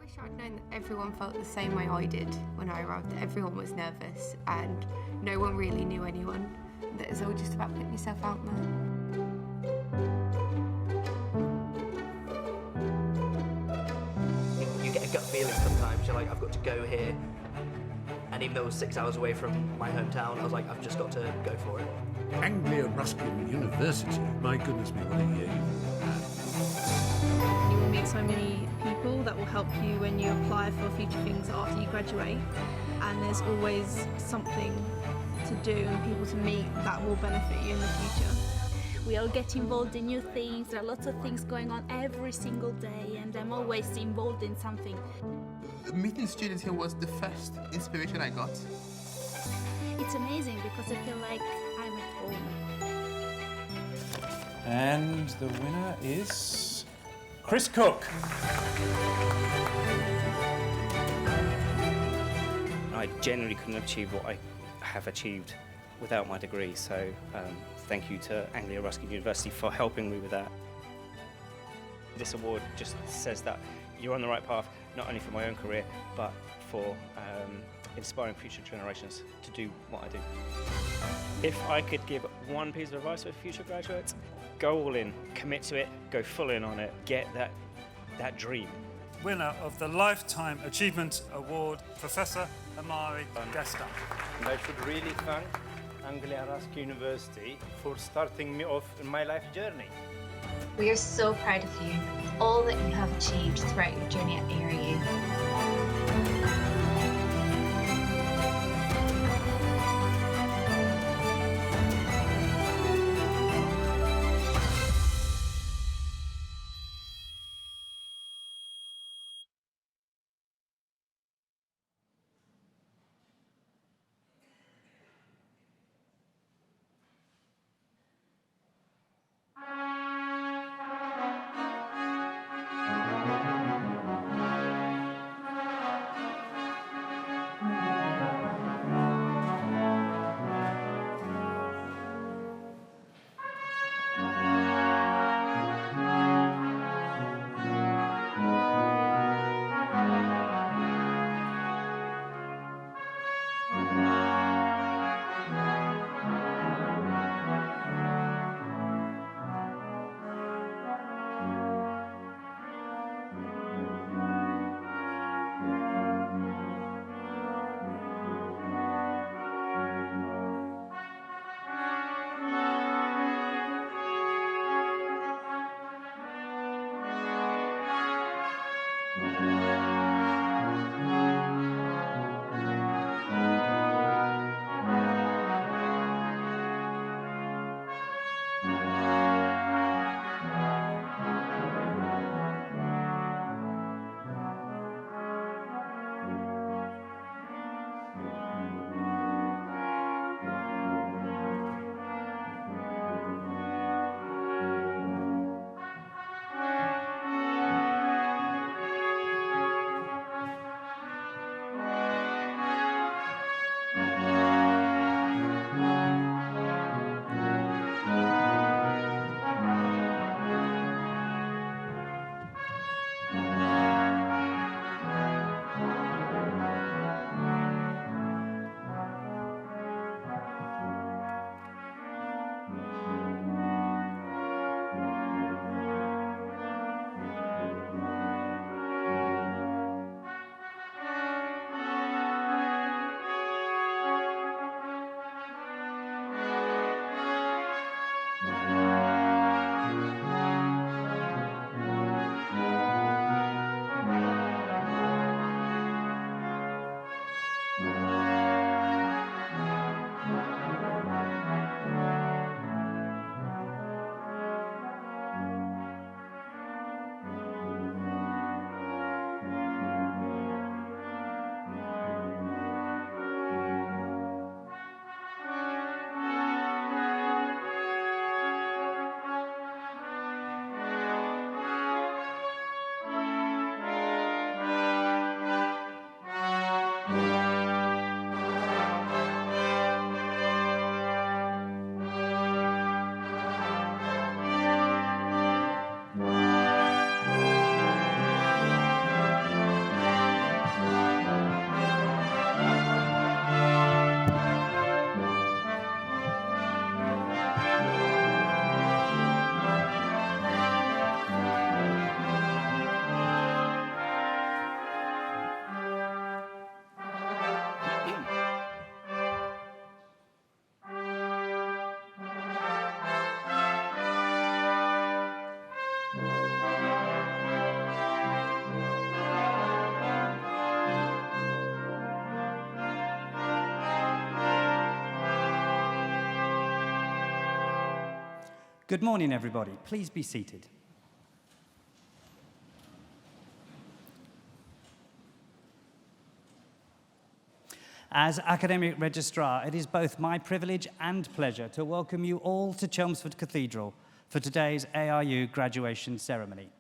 wish I'd known that everyone felt the same way I did when I arrived, that everyone was nervous and no one really knew anyone, that it's all just about putting yourself out there. You get a gut feeling sometimes, you're like, I've got to go here, and even though it was 6 hours away from my hometown, I was like, I've just got to go for it. Anglia Ruskin University, my goodness me, what a year you've had. You will meet so many people that will help you when you apply for future things after you graduate, and there's always something to do and people to meet that will benefit you in the future. We all get involved in new things. There are lots of things going on every single day, and I'm always involved in something. Meeting students here was the first inspiration I got. It's amazing because I feel like I'm at home. And the winner is Chris Cook. I generally couldn't achieve what I have achieved without my degree, so thank you to Anglia Ruskin University for helping me with that. This award just says that you're on the right path, not only for my own career, but for inspiring future generations to do what I do. If I could give one piece of advice for future graduates, go all in, commit to it, go full in on it, get that dream. Winner of the Lifetime Achievement Award, Professor Amari Gasta. And I should really thank Anglia Ruskin University for starting me off in my life journey. We are so proud of you, all that you have achieved throughout your journey at ARU. Good morning, everybody. Please be seated. As Academic Registrar, it is both my privilege and pleasure to welcome you all to Chelmsford Cathedral for today's ARU graduation ceremony.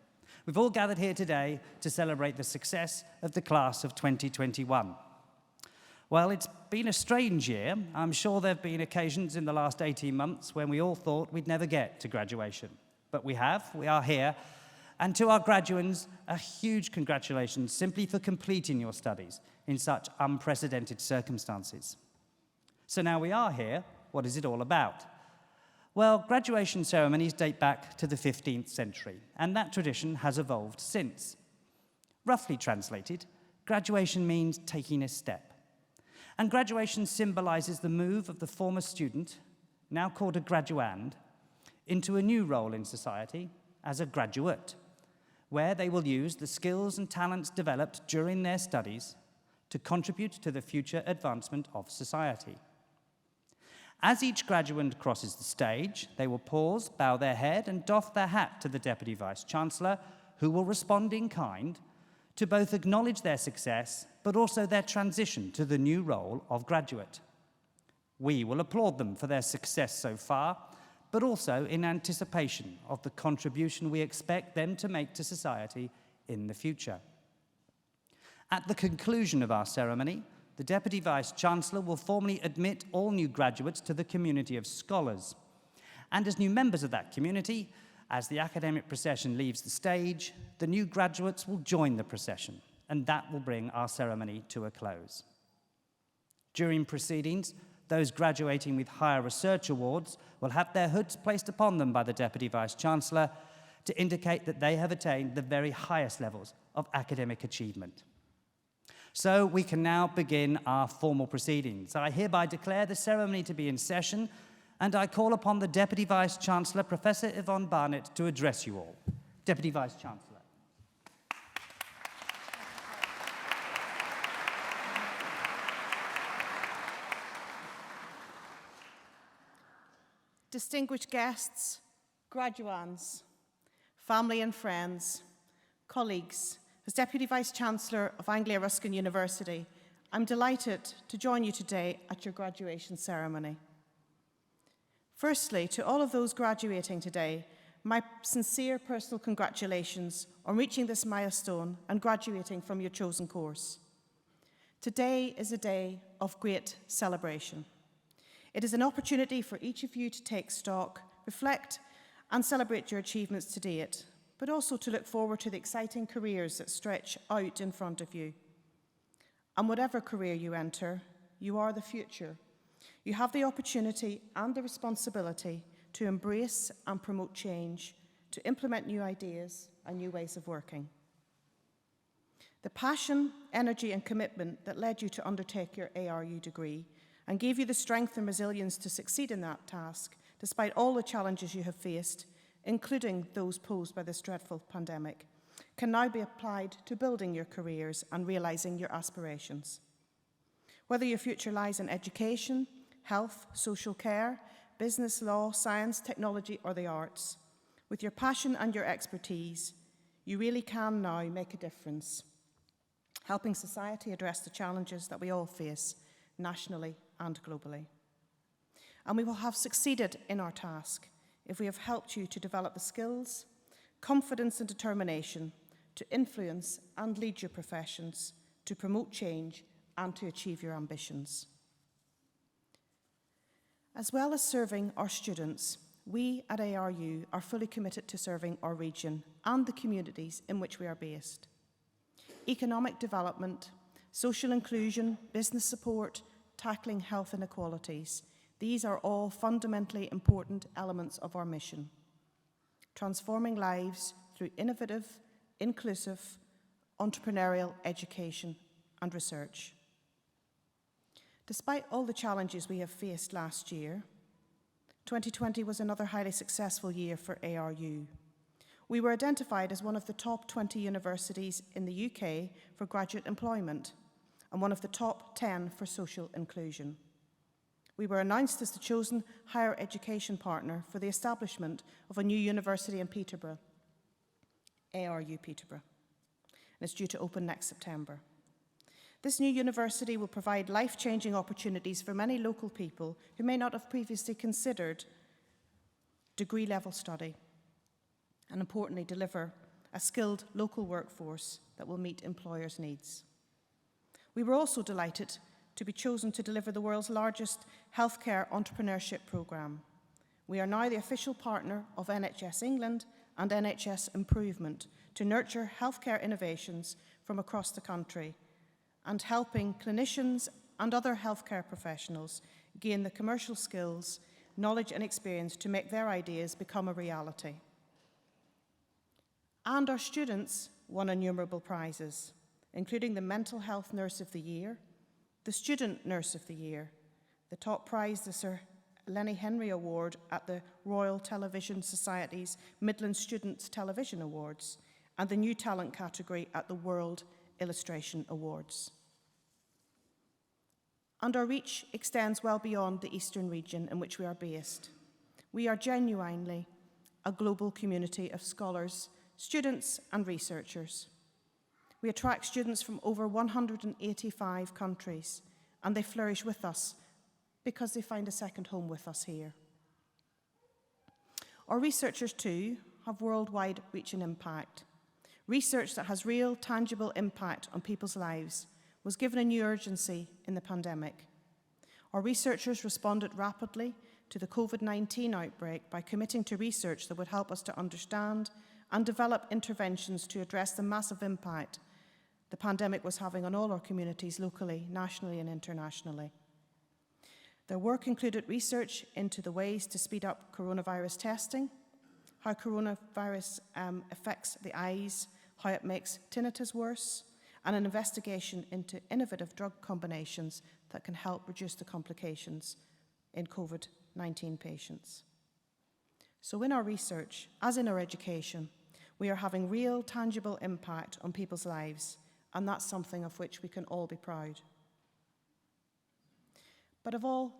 We've all gathered here today to celebrate the success of the class of 2021. Well, it's been a strange year. I'm sure there have been occasions in the last 18 months when we all thought we'd never get to graduation. But we are here. And to our graduands, a huge congratulations simply for completing your studies in such unprecedented circumstances. So now we are here, what is it all about? Well, graduation ceremonies date back to the 15th century, and that tradition has evolved since. Roughly translated, graduation means taking a step. And graduation symbolizes the move of the former student, now called a graduand, into a new role in society as a graduate, where they will use the skills and talents developed during their studies to contribute to the future advancement of society. As each graduand crosses the stage, they will pause, bow their head, and doff their hat to the Deputy Vice-Chancellor, who will respond in kind to both acknowledge their success, but also their transition to the new role of graduate. We will applaud them for their success so far, but also in anticipation of the contribution we expect them to make to society in the future. At the conclusion of our ceremony, the Deputy Vice-Chancellor will formally admit all new graduates to the community of scholars. And as new members of that community, as the academic procession leaves the stage, the new graduates will join the procession, and that will bring our ceremony to a close. During proceedings, those graduating with higher research awards will have their hoods placed upon them by the Deputy Vice-Chancellor to indicate that they have attained the very highest levels of academic achievement. So we can now begin our formal proceedings. I hereby declare the ceremony to be in session, and I call upon the Deputy Vice-Chancellor, Professor Yvonne Barnett, to address you all. Deputy Vice-Chancellor. Distinguished guests, graduands, family and friends, colleagues, as Deputy Vice-Chancellor of Anglia Ruskin University, I'm delighted to join you today at your graduation ceremony. Firstly, to all of those graduating today, my sincere personal congratulations on reaching this milestone and graduating from your chosen course. Today is a day of great celebration. It is an opportunity for each of you to take stock, reflect, and celebrate your achievements to date, but also to look forward to the exciting careers that stretch out in front of you. And whatever career you enter, you are the future. You have the opportunity and the responsibility to embrace and promote change, to implement new ideas and new ways of working. The passion, energy, and commitment that led you to undertake your ARU degree and gave you the strength and resilience to succeed in that task, despite all the challenges you have faced, including those posed by this dreadful pandemic, can now be applied to building your careers and realising your aspirations. Whether your future lies in education, health, social care, business, law, science, technology, or the arts, with your passion and your expertise, you really can now make a difference, helping society address the challenges that we all face, nationally and globally. And we will have succeeded in our task if we have helped you to develop the skills, confidence and determination to influence and lead your professions, to promote change and to achieve your ambitions. As well as serving our students, we at ARU are fully committed to serving our region and the communities in which we are based. Economic development, social inclusion, business support, tackling health inequalities, these are all fundamentally important elements of our mission. Transforming lives through innovative, inclusive, entrepreneurial education and research. Despite all the challenges we have faced last year, 2020 was another highly successful year for ARU. We were identified as one of the top 20 universities in the UK for graduate employment and one of the top 10 for social inclusion. We were announced as the chosen higher education partner for the establishment of a new university in Peterborough, ARU Peterborough, and it's due to open next September. This new university will provide life-changing opportunities for many local people who may not have previously considered degree-level study, and importantly, deliver a skilled local workforce that will meet employers' needs. We were also delighted to be chosen to deliver the world's largest healthcare entrepreneurship programme. We are now the official partner of NHS England and NHS Improvement to nurture healthcare innovations from across the country and helping clinicians and other healthcare professionals gain the commercial skills, knowledge and experience to make their ideas become a reality. And our students won innumerable prizes, including the Mental Health Nurse of the Year, the Student Nurse of the Year, the top prize, the Sir Lenny Henry Award at the Royal Television Society's Midland Students Television Awards, and the New Talent category at the World Illustration Awards. And our reach extends well beyond the eastern region in which we are based. We are genuinely a global community of scholars, students and researchers. We attract students from over 185 countries, and they flourish with us because they find a second home with us here. Our researchers, too, have worldwide reach and impact. Research that has real, tangible impact on people's lives was given a new urgency in the pandemic. Our researchers responded rapidly to the COVID-19 outbreak by committing to research that would help us to understand and develop interventions to address the massive impact the pandemic was having on all our communities locally, nationally and internationally. Their work included research into the ways to speed up coronavirus testing, how coronavirus affects the eyes, how it makes tinnitus worse, and an investigation into innovative drug combinations that can help reduce the complications in COVID-19 patients. So in our research, as in our education, we are having real, tangible impact on people's lives, and that's something of which we can all be proud. But of all,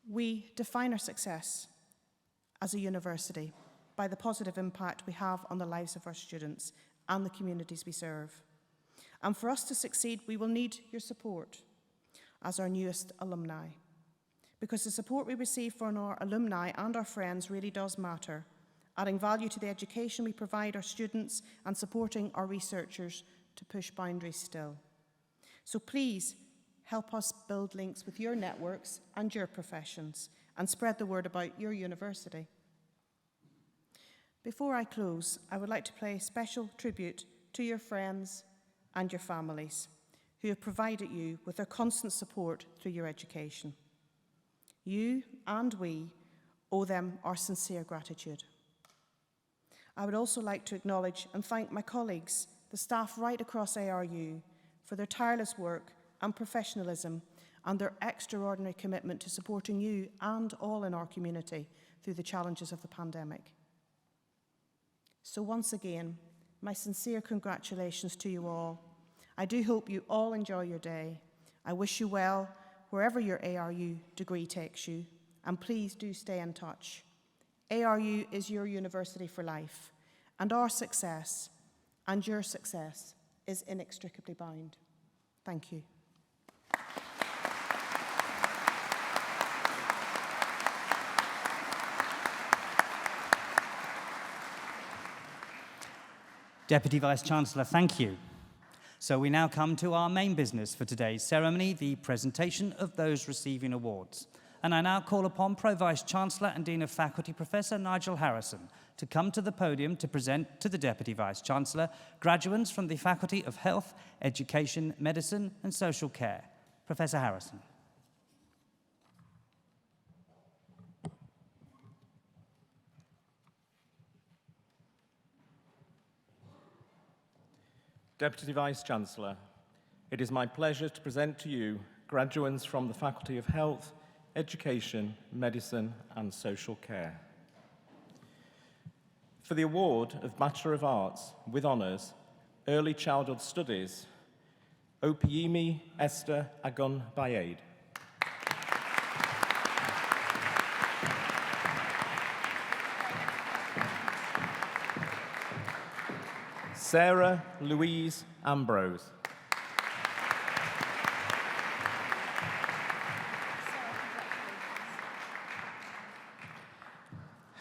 we define our success as a university by the positive impact we have on the lives of our students and the communities we serve. And for us to succeed, we will need your support as our newest alumni, because the support we receive from our alumni and our friends really does matter, adding value to the education we provide our students and supporting our researchers to push boundaries still. So please help us build links with your networks and your professions and spread the word about your university. Before I close, I would like to pay special tribute to your friends and your families who have provided you with their constant support through your education. You and we owe them our sincere gratitude. I would also like to acknowledge and thank my colleagues, the staff right across ARU, for their tireless work and professionalism and their extraordinary commitment to supporting you and all in our community through the challenges of the pandemic. So once again, my sincere congratulations to you all. I do hope you all enjoy your day. I wish you well wherever your ARU degree takes you, and please do stay in touch. ARU is your university for life, and our success and your success is inextricably bound. Thank you. Deputy Vice-Chancellor, thank you. So we now come to our main business for today's ceremony, the presentation of those receiving awards. And I now call upon Pro-Vice-Chancellor and Dean of Faculty, Professor Nigel Harrison, to come to the podium to present to the Deputy Vice-Chancellor graduates from the Faculty of Health, Education, Medicine and Social Care. Professor Harrison. Deputy Vice-Chancellor, it is my pleasure to present to you graduates from the Faculty of Health, Education, Medicine and Social Care. For the award of Bachelor of Arts with Honours, Early Childhood Studies, Opeyemi Esther Agun Bayade. Sarah Louise Ambrose.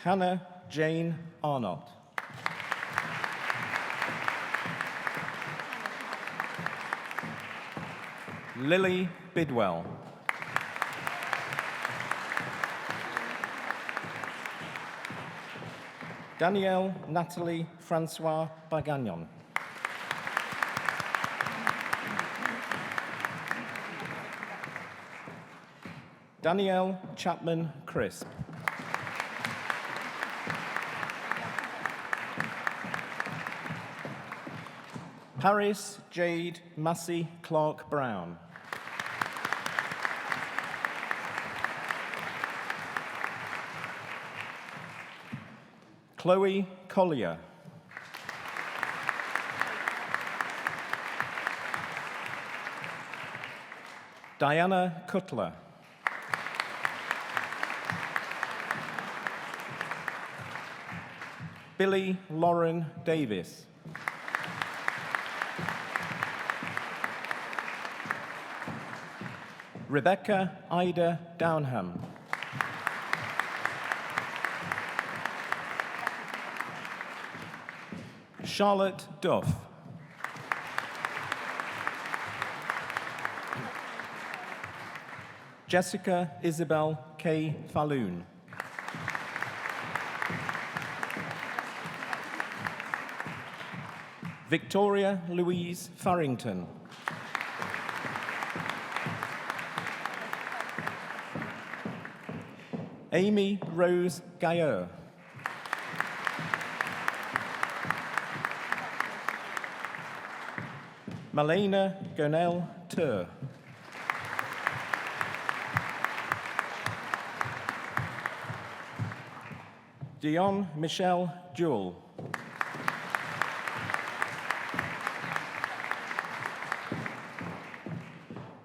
Hannah Jane Arnott. Lily Bidwell. Danielle Natalie Francois Bagagnon. Danielle Chapman Crisp. Paris Jade Massey Clark Brown. Chloe Collier. Diana Cutler. Billy Lauren Davis. Rebecca Ida Downham. Charlotte Duff. Jessica Isabel K. Falloon. Victoria Louise Farrington. Amy Rose Gailleur. Malena Gonell Tur. Dion Michelle Jewell.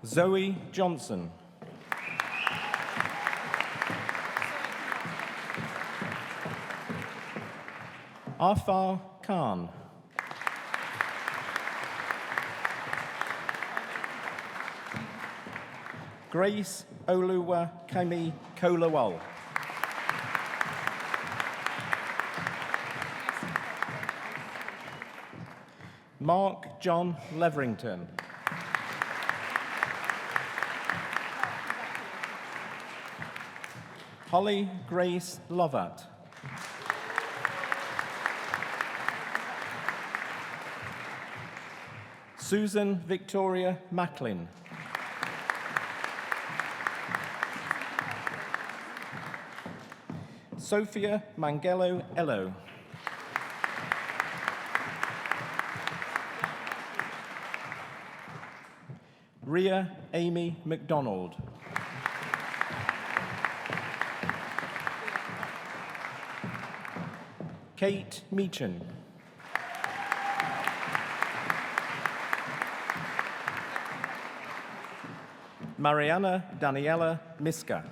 Zoe Johnson. Arfar Khan. Grace Oluwa Kemi Kolawol. Mark John Leverington. Holly Grace Lovat. Susan Victoria Macklin. Sophia Mangello Ello. Ria Amy McDonald. Kate Meachin. Mariana Daniela Miska.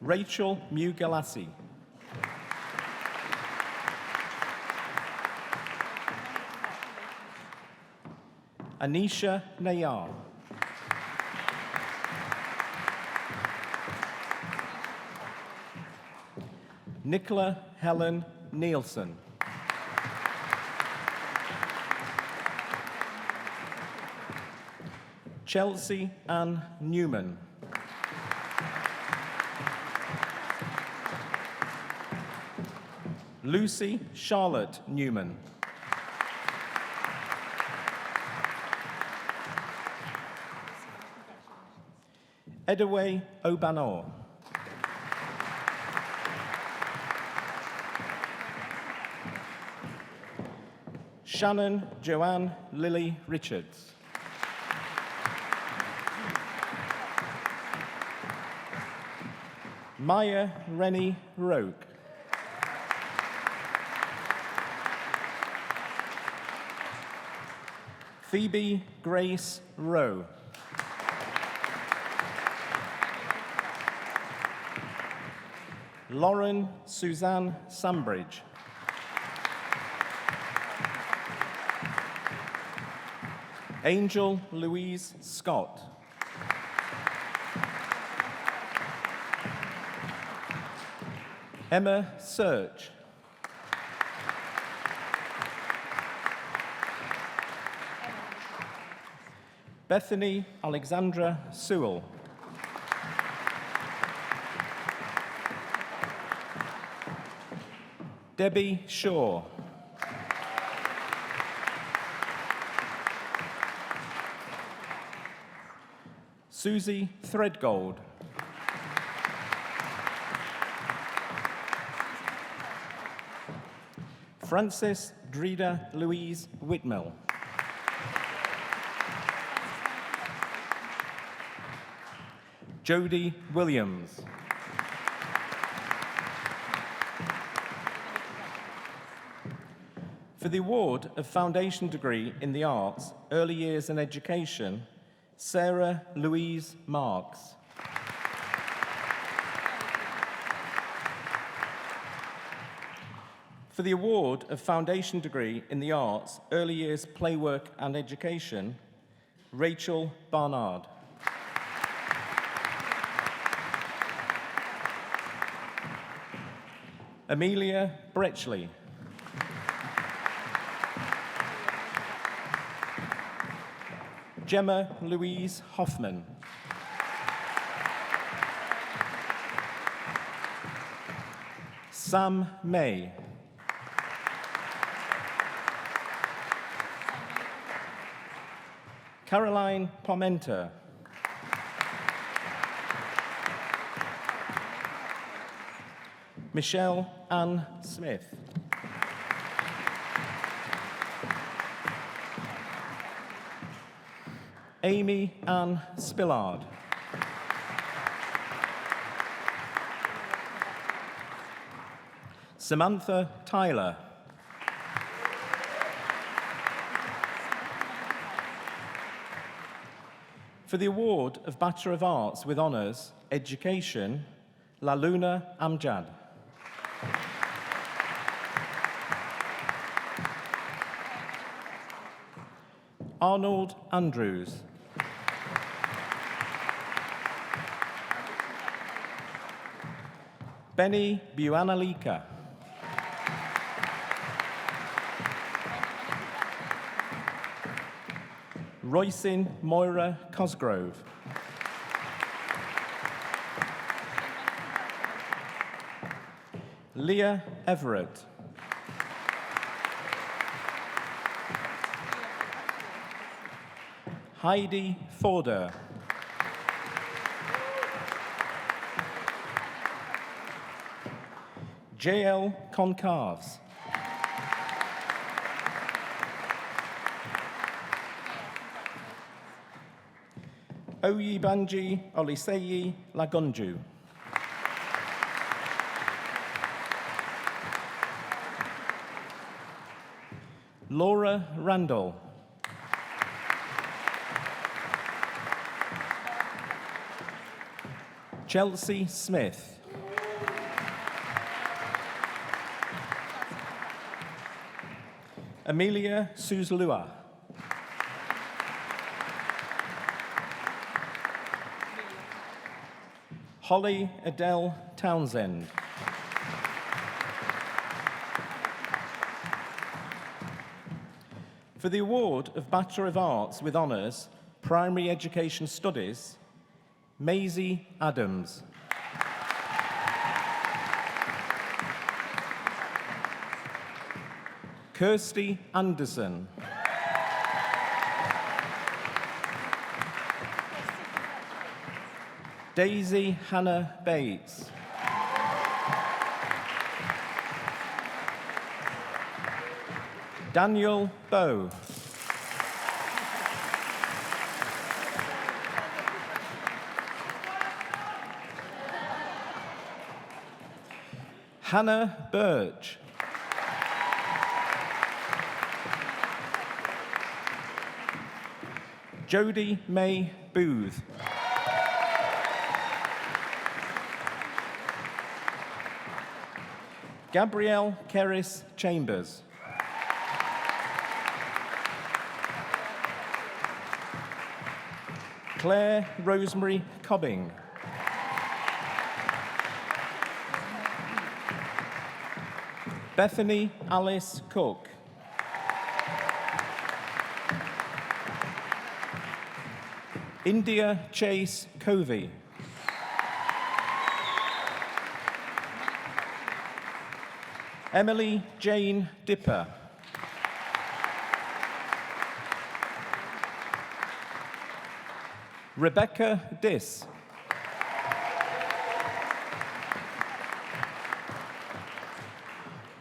Rachel Mugalassi. Anisha Nayar. Nicola Helen Nielsen. Chelsea Ann Newman. Lucy Charlotte Newman. Edaway Obanor. Shannon Joanne Lily Richards. Maya Rennie Roke. Phoebe Grace Rowe. Lauren Suzanne Sambridge. Angel Louise Scott. Emma Search. Bethany Alexandra Sewell. Debbie Shaw. Susie Threadgold. Frances Dreda Louise Whitmell. Jodie Williams. For the award of Foundation Degree in the Arts, Early Years and Education, Sarah Louise Marks. For the award of Foundation Degree in the Arts, Early Years Playwork and Education, Rachel Barnard. Amelia Bretchley. Gemma Louise Hoffman. Sam May. Caroline Parmenter. Michelle Ann Smith. Amy Ann Spillard. Samantha Tyler. For the award of Bachelor of Arts with Honours, Education, La Luna Amjad. Arnold Andrews. Benny Buanalika. Roisin Moira Cosgrove. Leah Everett. Heidi Forder. J.L. Concarves. Oyibanji Oliseyi Lagunju. Laura Randall. Chelsea Smith. Amelia Suzlua. Holly Adele Townsend. For the award of Bachelor of Arts with Honours, Primary Education Studies, Maisie Adams. Kirsty Anderson. Daisy Hannah Bates. Daniel Bow. Hannah Birch. Jodie May Booth. Gabrielle Keris Chambers. Claire Rosemary Cobbing. Bethany Alice Cook. India Chase Covey. Emily Jane Dipper. Rebecca Diss.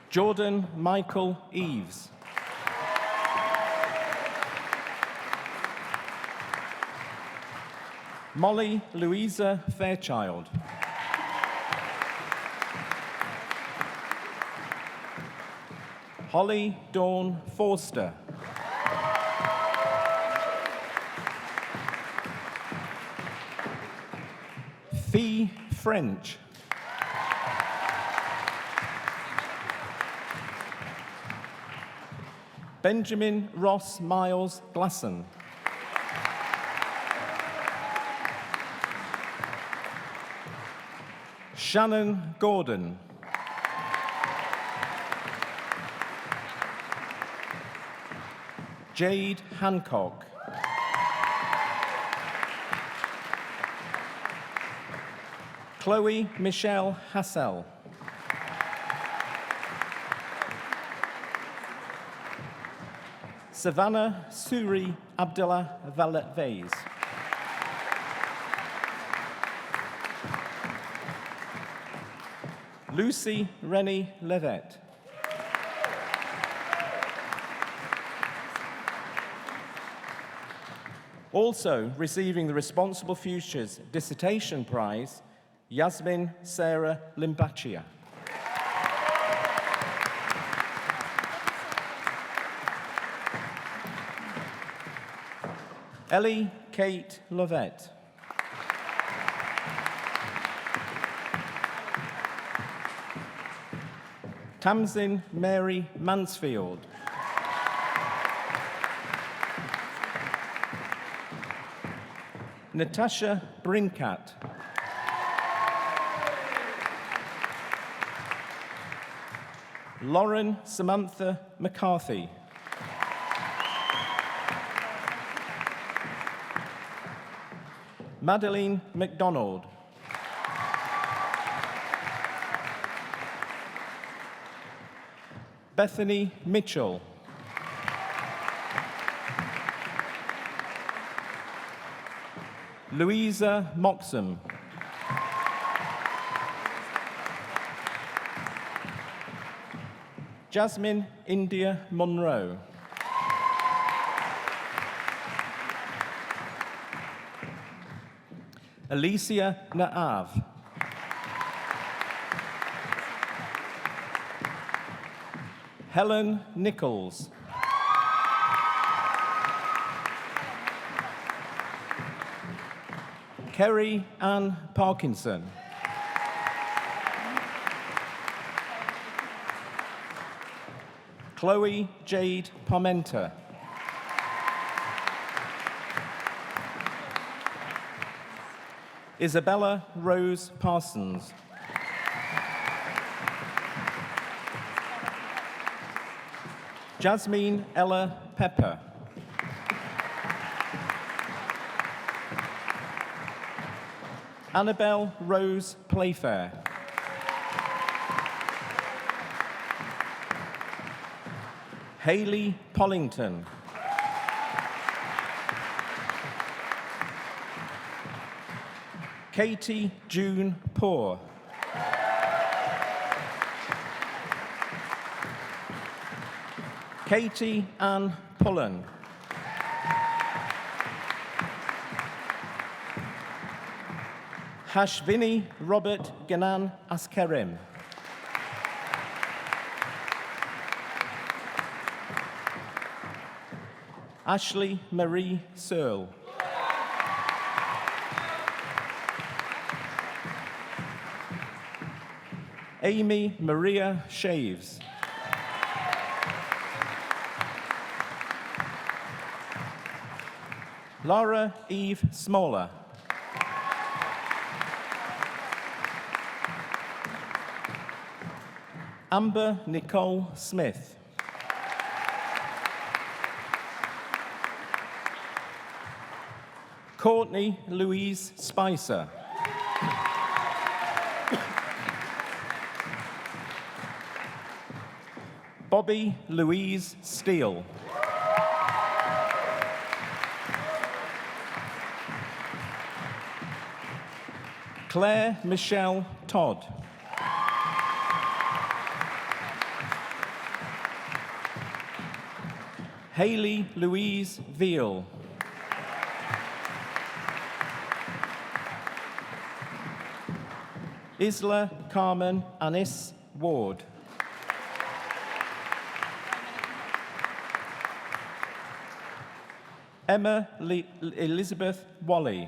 Jordan Michael Eves. Molly Louisa Fairchild. Holly Dawn Forster. Fee French. Benjamin Ross Miles Glasson. Shannon Gordon. Jade Hancock. Chloe Michelle Hassel. Savannah Suri Abdullah Vez. Lucy Rennie Levet. Also receiving the Responsible Futures Dissertation Prize, Yasmin Sarah Limbachia. Ellie Kate Lovett. Tamsin Mary Mansfield. Natasha Brincat. Lauren Samantha McCarthy. Madeline McDonald. Bethany Mitchell. Louisa Moxham. Jasmine India Monroe. Alicia Naav. Helen Nichols. Kerry Ann Parkinson. Chloe Jade Parmenter. Isabella Rose Parsons. Jasmine Ella Pepper. Annabelle Rose Playfair. Hayley Pollington. Katie June Poor. Katie Ann Pullen. Hashvini Robert Ganan Askerim. Ashley Marie Searle. Amy Maria Shaves. Laura Eve Smaller. Amber Nicole Smith. Courtney Louise Spicer. Bobby Louise Steele. Claire Michelle Todd. Hayley Louise Veal. Isla Carmen Anis Ward. Emma Elizabeth Wally.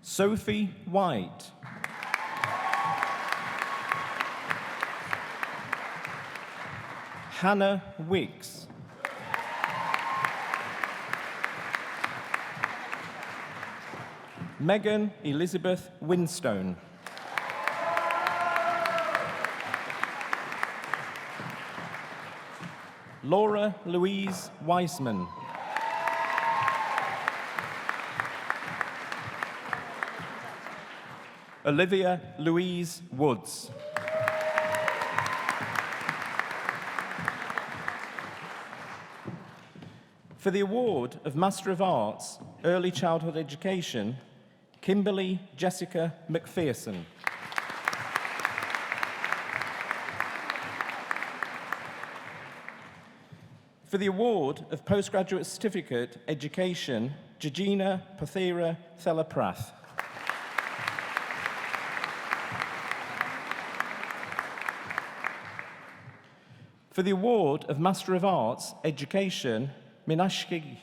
Sophie White. Hannah Wicks. Megan Elizabeth Winstone. Laura Louise Weissman. Olivia Louise Woods. For the award of Master of Arts, Early Childhood Education, Kimberly Jessica McPherson. For the award of Postgraduate Certificate Education, Georgina Pothera Thelaprath. For the award of Master of Arts Education, Minashki.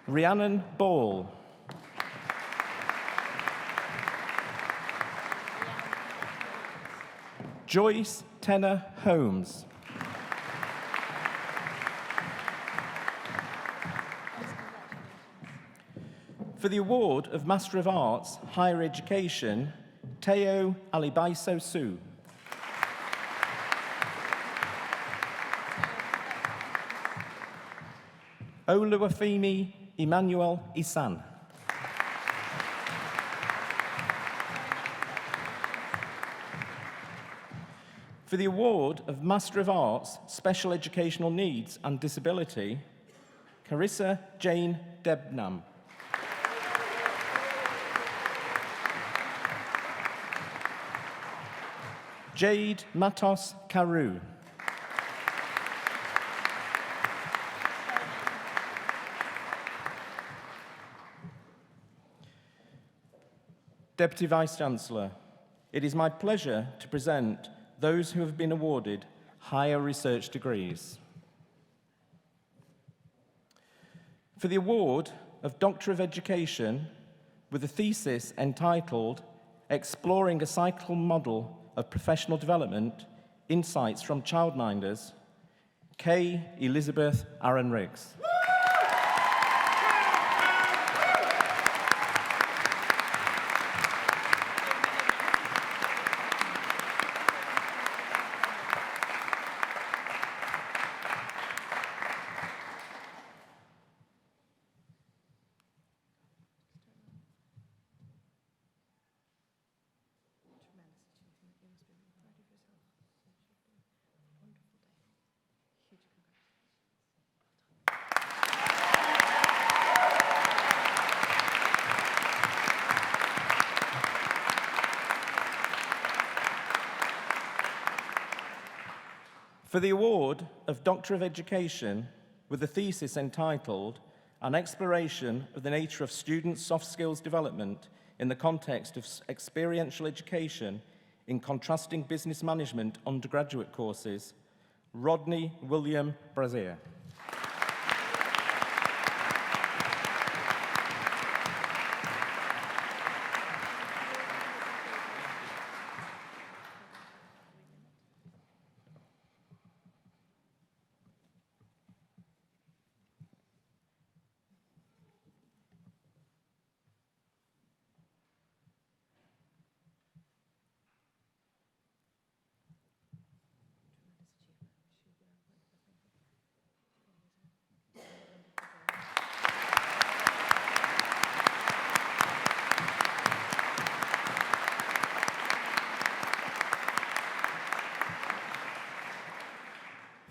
Rhiannon Ball. Joyce Tenner Holmes. For the award of Master of Arts, Higher Education, Teo Alibaiso Su. Oluwafemi Emmanuel Isan. For the award of Master of Arts, Special Educational Needs and Disability, Carissa Jane Debnam. Jade Matos Carew. Deputy Vice-Chancellor, it is my pleasure to present those who have been awarded higher research degrees. For the award of Doctor of Education with a thesis entitled Exploring a Cycle Model of Professional Development, Insights from Childminders, Kay Elizabeth Aaron Riggs. For the award of Doctor of Education with a thesis entitled An Exploration of the Nature of Students' Soft Skills Development in the Context of Experiential Education in Contrasting Business Management Undergraduate Courses, Rodney William Brazier.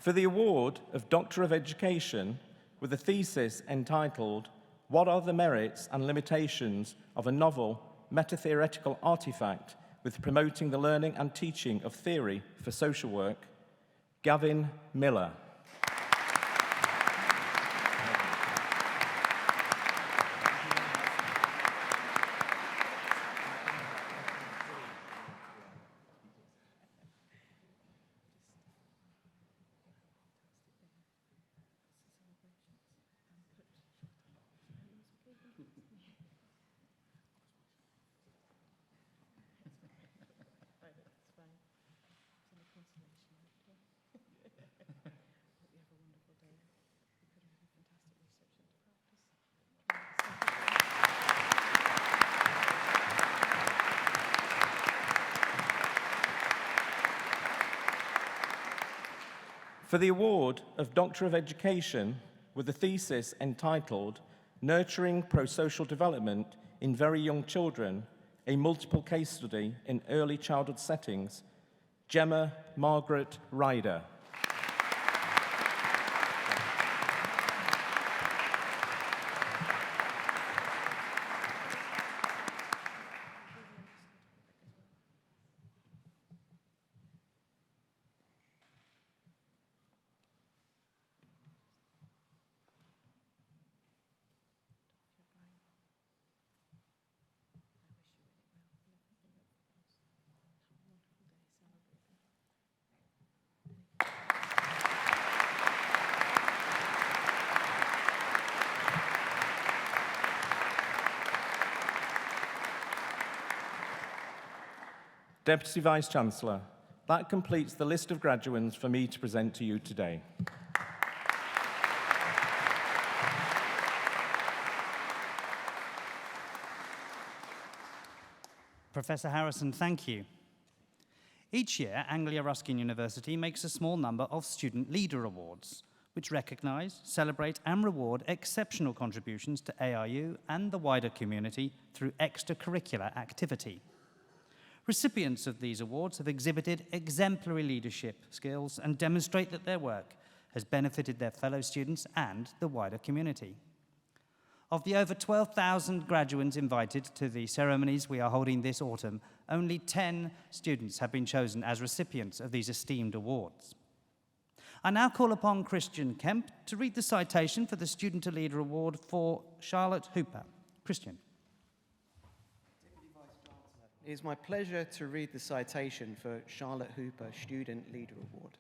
For the award of Doctor of Education with a thesis entitled, "What are the merits and limitations of a novel meta-theoretical artifact with promoting the learning and teaching of theory for social work," Gavin Miller. For the award of Doctor of Education with a thesis entitled, "Nurturing Pro-Social Development in Very Young Children, a Multiple Case Study in Early Childhood Settings," Gemma Margaret Ryder. Deputy Vice-Chancellor, that completes the list of graduands for me to present to you today. Professor Harrison, thank you. Each year, Anglia Ruskin University makes a small number of Student Leader Awards, which recognise, celebrate and reward exceptional contributions to ARU and the wider community through extracurricular activity. Recipients of these awards have exhibited exemplary leadership skills and demonstrate that their work has benefited their fellow students and the wider community. Of the over 12,000 graduates invited to the ceremonies we are holding this autumn, only 10 students have been chosen as recipients of these esteemed awards. I now call upon Christian Kemp to read the citation for the Student to Leader Award for Charlotte Hooper. Christian. It is my pleasure to read the citation for Charlotte Hooper Student Leader Award.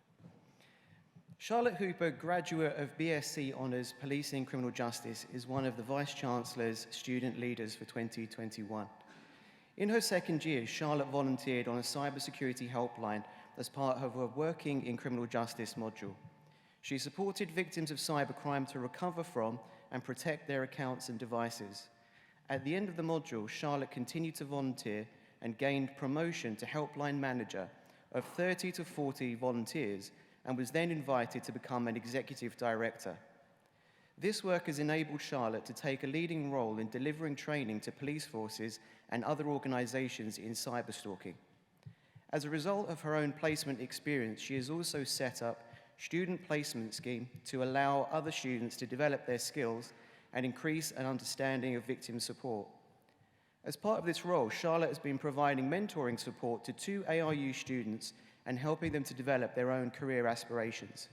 Charlotte Hooper, graduate of BSc Honours Policing and Criminal Justice, is one of the Vice-Chancellor's student leaders for 2021. In her second year, Charlotte volunteered on a cybersecurity helpline as part of her Working in Criminal Justice module. She supported victims of cybercrime to recover from and protect their accounts and devices. At the end of the module, Charlotte continued to volunteer and gained promotion to helpline manager of 30 to 40 volunteers and was then invited to become an executive director. This work has enabled Charlotte to take a leading role in delivering training to police forces and other organisations in cyberstalking. As a result of her own placement experience, she has also set up a student placement scheme to allow other students to develop their skills and increase an understanding of victim support. As part of this role, Charlotte has been providing mentoring support to 2 ARU students and helping them to develop their own career aspirations.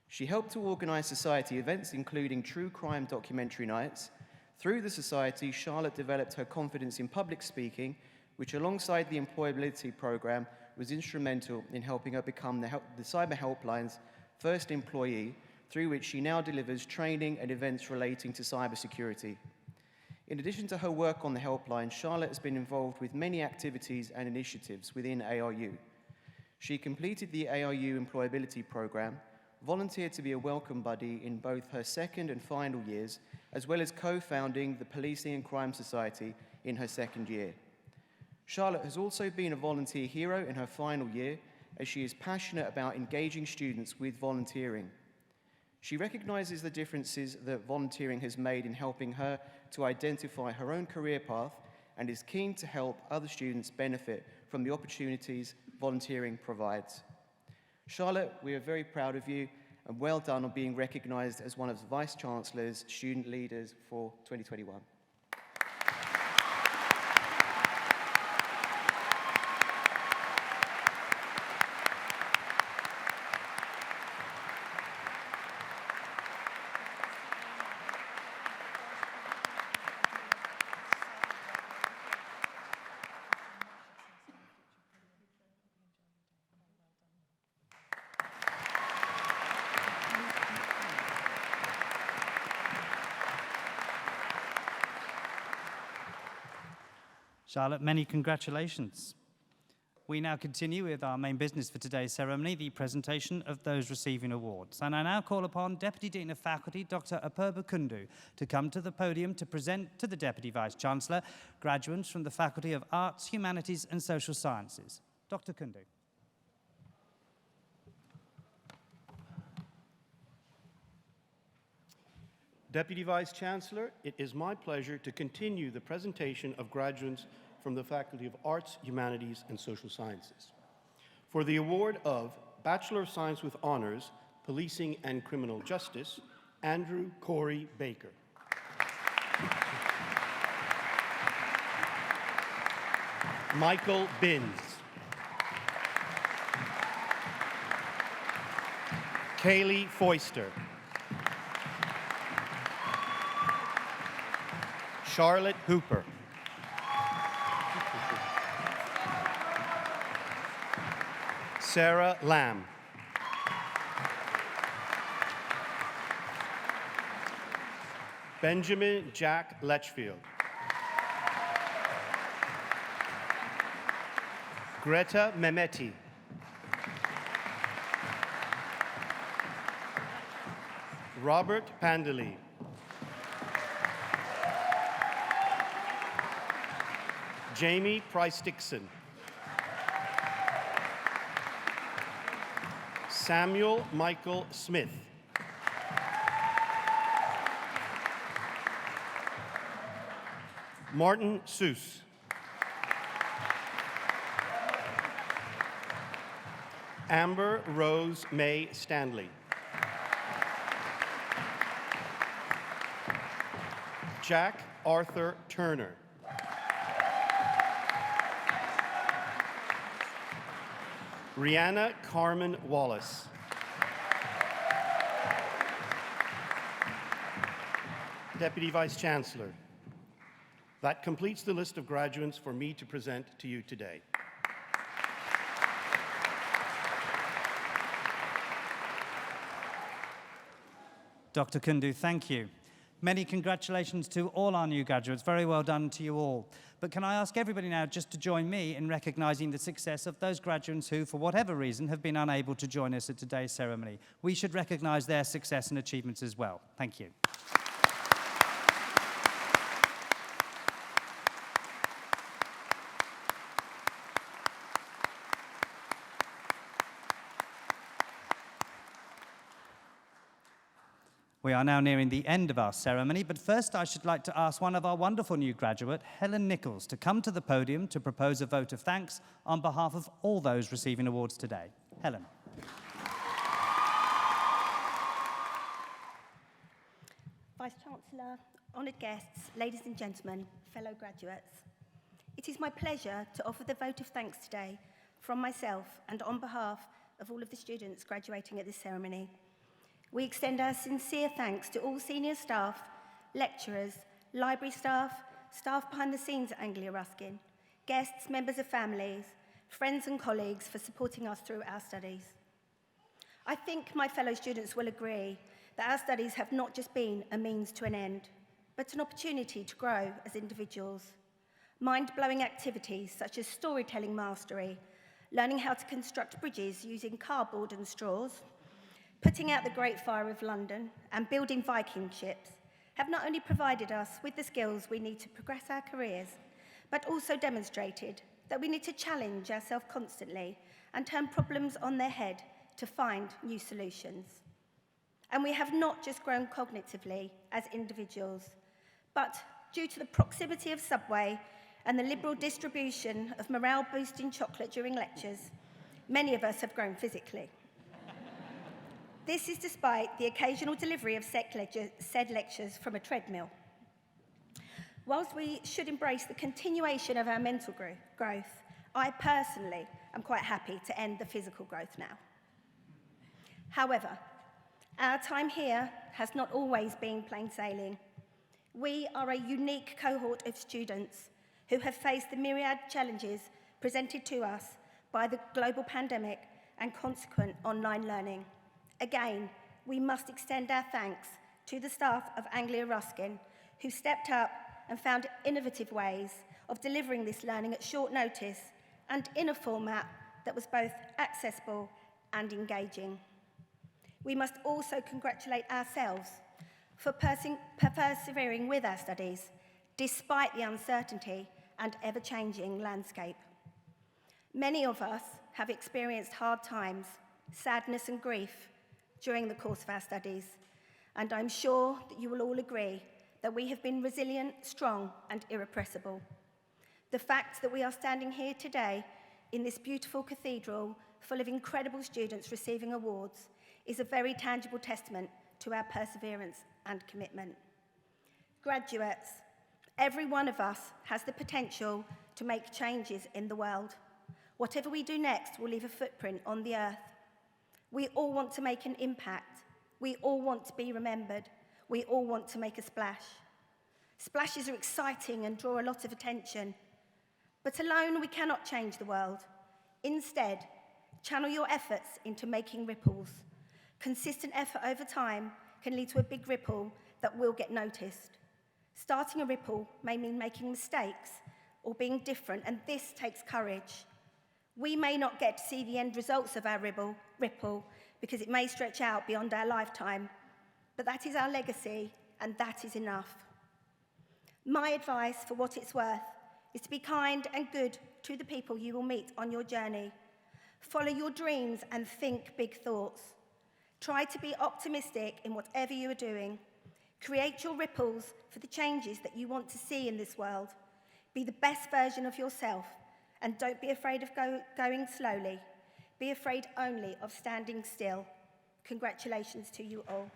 She helped to organise society events, including true crime documentary nights. Through the society, Charlotte developed her confidence in public speaking, which alongside the employability programme was instrumental in helping her become the Cyber Helpline's first employee, through which she now delivers training and events relating to cybersecurity. In addition to her work on the helpline, Charlotte has been involved with many activities and initiatives within ARU. She completed the ARU Employability Programme, volunteered to be a welcome buddy in both her second and final years, as well as co-founding the Policing and Crime Society in her second year. Charlotte has also been a volunteer hero in her final year, as she is passionate about engaging students with volunteering. She recognises the differences that volunteering has made in helping her to identify her own career path and is keen to help other students benefit from the opportunities volunteering provides. Charlotte, we are very proud of you and well done on being recognised as one of the Vice-Chancellor's student leaders for 2021. Charlotte, many congratulations. We now continue with our main business for today's ceremony, the presentation of those receiving awards. And I now call upon Deputy Dean of Faculty, Dr. Apurba Kundu, to come to the podium to present to the Deputy Vice-Chancellor graduates from the Faculty of Arts, Humanities and Social Sciences. Dr. Kundu. Deputy Vice-Chancellor, it is my pleasure to continue the presentation of graduates from the Faculty of Arts, Humanities, and Social Sciences for the award of Bachelor of Science with Honors, Policing and Criminal Justice, Andrew Corey Baker. Michael Binns. Kaylee Foister. Charlotte Hooper. Sarah Lamb. Benjamin Jack Letchfield. Greta Mehmeti. Robert Pandeli. Jamie Price-Dixon. Samuel Michael Smith. Martin Seuss. Amber Rose May Stanley. Jack Arthur Turner. Rihanna Carmen Wallace. Deputy Vice-Chancellor, that completes the list of graduates for me to present to you today. Dr. Kundu, thank you. Many congratulations to all our new graduates. Very well done to you all. But can I ask everybody now just to join me in recognizing the success of those graduates who, for whatever reason, have been unable to join us at today's ceremony. We should recognize their success and achievements as well. Thank you. We are now nearing the end of our ceremony, but first I should like to ask one of our wonderful new graduate, Helen Nichols, to come to the podium to propose a vote of thanks on behalf of all those receiving awards today. Helen. Vice-Chancellor, honoured guests, ladies and gentlemen, fellow graduates. It is my pleasure to offer the vote of thanks today from myself and on behalf of all of the students graduating at this ceremony. We extend our sincere thanks to all senior staff, lecturers, library staff, staff behind the scenes at Anglia Ruskin, guests, members of families, friends and colleagues for supporting us through our studies. I think my fellow students will agree that our studies have not just been a means to an end, but an opportunity to grow as individuals. Mind-blowing activities such as storytelling mastery, learning how to construct bridges using cardboard and straws, putting out the Great Fire of London, and building Viking ships have not only provided us with the skills we need to progress our careers, but also demonstrated that we need to challenge ourselves constantly and turn problems on their head to find new solutions. And we have not just grown cognitively as individuals, but due to the proximity of Subway and the liberal distribution of morale-boosting chocolate during lectures, many of us have grown physically. This is despite the occasional delivery of said lectures from a treadmill. Whilst we should embrace the continuation of our mental growth, I personally am quite happy to end the physical growth now. However, our time here has not always been plain sailing. We are a unique cohort of students who have faced the myriad challenges presented to us by the global pandemic and consequent online learning. Again, we must extend our thanks to the staff of Anglia Ruskin, who stepped up and found innovative ways of delivering this learning at short notice and in a format that was both accessible and engaging. We must also congratulate ourselves for persevering with our studies, despite the uncertainty and ever-changing landscape. Many of us have experienced hard times, sadness and grief during the course of our studies, and I'm sure that you will all agree that we have been resilient, strong, and irrepressible. The fact that we are standing here today in this beautiful cathedral full of incredible students receiving awards is a very tangible testament to our perseverance and commitment. Graduates, every one of us has the potential to make changes in the world. Whatever we do next will leave a footprint on the earth. We all want to make an impact. We all want to be remembered. We all want to make a splash. Splashes are exciting and draw a lot of attention, but alone we cannot change the world. Instead, channel your efforts into making ripples. Consistent effort over time can lead to a big ripple that will get noticed. Starting a ripple may mean making mistakes or being different, and this takes courage. We may not get to see the end results of our ripple because it may stretch out beyond our lifetime, but that is our legacy, and that is enough. My advice, for what it's worth, is to be kind and good to the people you will meet on your journey. Follow your dreams and think big thoughts. Try to be optimistic in whatever you are doing. Create your ripples for the changes that you want to see in this world. Be the best version of yourself, and don't be afraid of going slowly. Be afraid only of standing still. Congratulations to you all.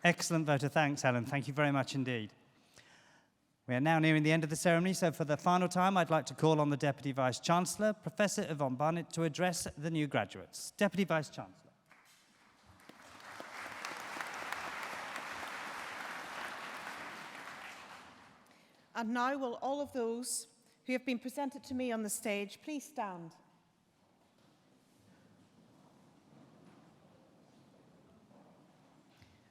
Excellent vote of thanks, Helen. Thank you very much indeed. We are now nearing the end of the ceremony, so for the final time, I'd like to call on the Deputy Vice-Chancellor, Professor Yvonne Barnett, to address the new graduates. Deputy Vice-Chancellor. And now will all of those who have been presented to me on the stage please stand.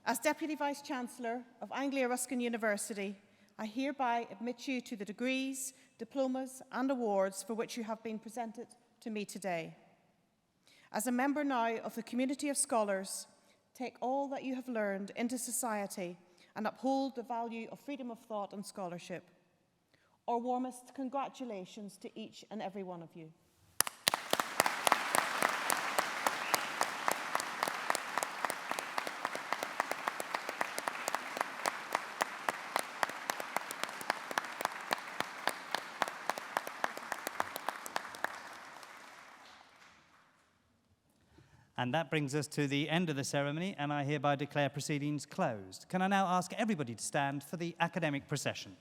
As Deputy Vice-Chancellor of Anglia Ruskin University, I hereby admit you to the degrees, diplomas and awards for which you have been presented to me today. As a member now of the community of scholars, take all that you have learned into society and uphold the value of freedom of thought and scholarship. Our warmest congratulations to each and every one of you. And that brings us to the end of the ceremony, and I hereby declare proceedings closed. Can I now ask everybody to stand for the academic procession?